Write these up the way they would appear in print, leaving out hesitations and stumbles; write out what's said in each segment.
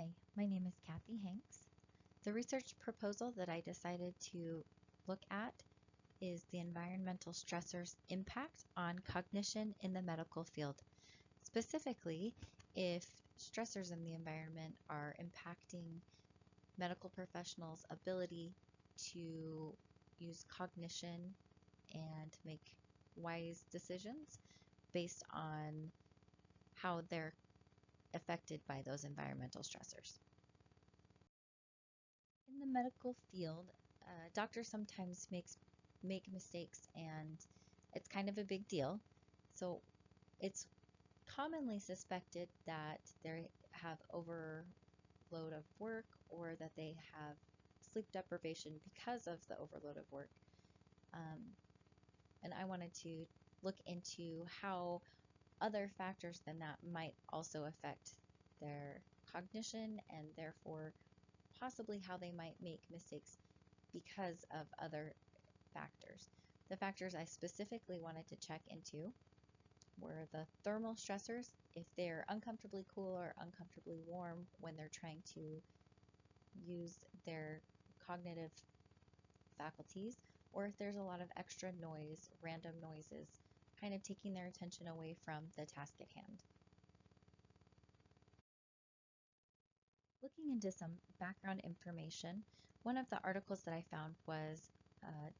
Hi, my name is CathyH. The research proposal that I decided to look at is the environmental stressors' impact on cognition in the medical field. Specifically, if stressors in the environment are impacting medical professionals' ability to use cognition and make wise decisions based on how they're affected by those environmental stressors. In the medical field, doctors sometimes make mistakes, and it's kind of a big deal. So it's commonly suspected that they have overload of work or that they have sleep deprivation because of the overload of work. And I wanted to look into how other factors than that might also affect their cognition and therefore possibly how they might make mistakes because of other factors. The factors I specifically wanted to check into were the thermal stressors, if they're uncomfortably cool or uncomfortably warm when they're trying to use their cognitive faculties, or if there's a lot of extra noise, random noises, kind of taking their attention away from the task at hand. Looking into some background information, one of the articles that I found was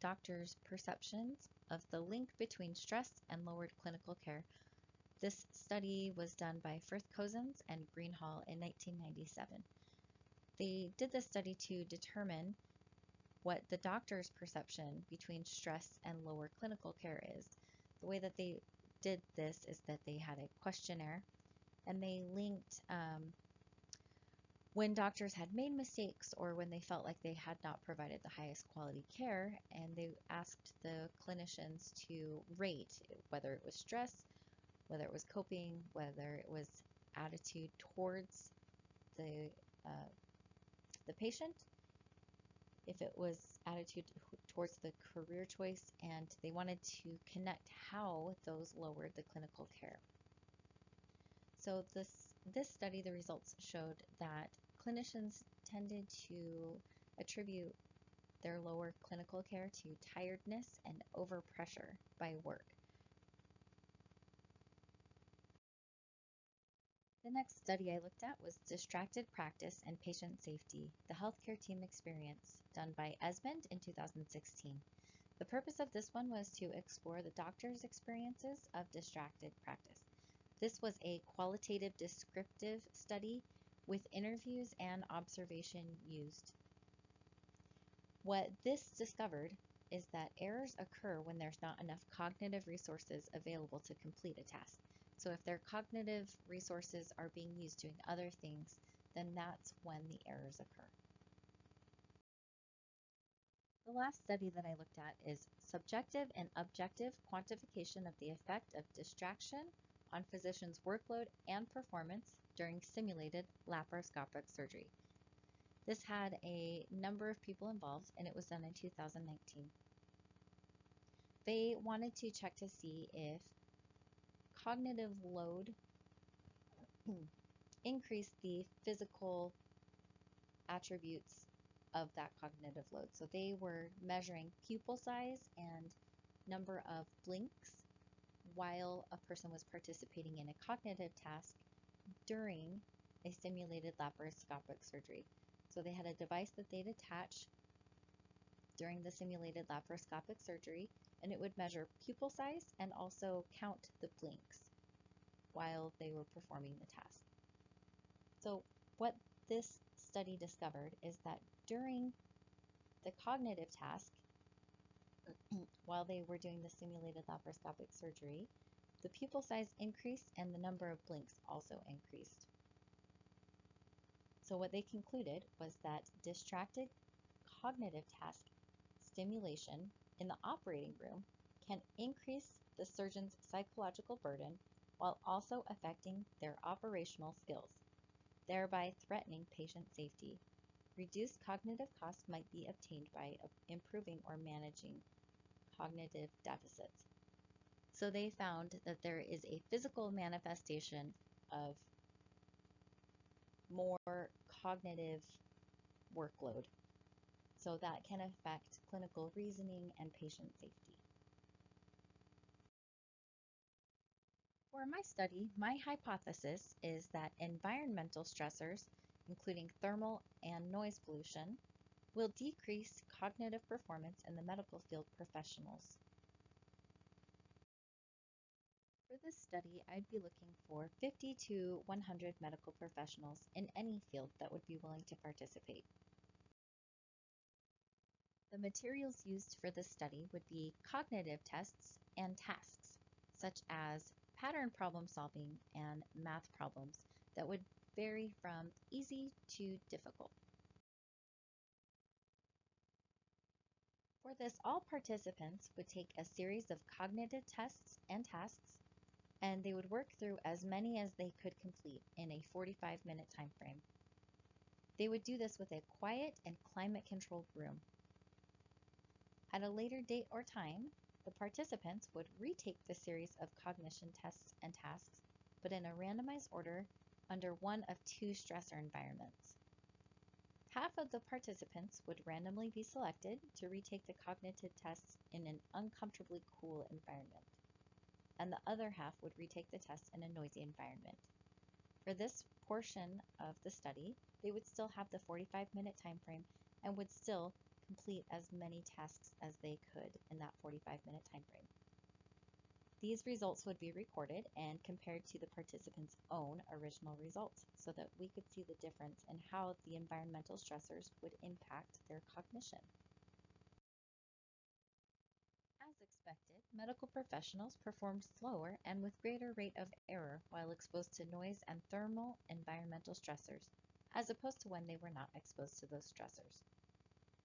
doctors' perceptions of the link between stress and lowered clinical care. This study was done by Firth Cousins and Greenhall in 1997. They did this study to determine what the doctor's perception between stress and lower clinical care is. The way that they did this is that they had a questionnaire and they linked when doctors had made mistakes or when they felt like they had not provided the highest quality care, and they asked the clinicians to rate whether it was stress, whether it was coping, whether it was attitude towards the patient, if it was attitude towards the career choice, and they wanted to connect how those lowered the clinical care. So this study, the results showed that clinicians tended to attribute their lower clinical care to tiredness and overpressure by work. The next study I looked at was Distracted Practice and Patient Safety, the Healthcare Team Experience, done by Esmond in 2016. The purpose of this one was to explore the doctor's experiences of distracted practice. This was a qualitative descriptive study with interviews and observation used. What this discovered is that errors occur when there's not enough cognitive resources available to complete a task. So if their cognitive resources are being used doing other things, then that's when the errors occur. The last study that I looked at is Subjective and Objective Quantification of the Effect of Distraction on Physicians' Workload and Performance during Simulated Laparoscopic Surgery. This had a number of people involved, and it was done in 2019. They wanted to check to see if cognitive load increased the physical attributes of that cognitive load. So they were measuring pupil size and number of blinks while a person was participating in a cognitive task during a simulated laparoscopic surgery. So they had a device that they'd attach during the simulated laparoscopic surgery, and it would measure pupil size and also count the blinks while they were performing the task. So what this study discovered is that during the cognitive task, while they were doing the simulated laparoscopic surgery, the pupil size increased and the number of blinks also increased. So what they concluded was that distracted cognitive task stimulation in the operating room can increase the surgeon's psychological burden while also affecting their operational skills, thereby threatening patient safety. Reduced cognitive costs might be obtained by improving or managing cognitive deficits. So they found that there is a physical manifestation of more cognitive workload. So that can affect clinical reasoning and patient safety. For my study, my hypothesis is that environmental stressors, including thermal and noise pollution, will decrease cognitive performance in the medical field professionals. For this study, I'd be looking for 50 to 100 medical professionals in any field that would be willing to participate. The materials used for this study would be cognitive tests and tasks, such as pattern problem solving and math problems that would vary from easy to difficult. For this, all participants would take a series of cognitive tests and tasks, and they would work through as many as they could complete in a 45-minute time frame. They would do this with a quiet and climate-controlled room. At a later date or time, the participants would retake the series of cognition tests and tasks, but in a randomized order under one of two stressor environments. Half of the participants would randomly be selected to retake the cognitive tests in an uncomfortably cool environment, and the other half would retake the tests in a noisy environment. For this portion of the study, they would still have the 45-minute time frame and would still complete as many tasks as they could in that 45-minute time frame. These results would be recorded and compared to the participants' own original results so that we could see the difference in how the environmental stressors would impact their cognition. As expected, medical professionals performed slower and with greater rate of error while exposed to noise and thermal environmental stressors, as opposed to when they were not exposed to those stressors.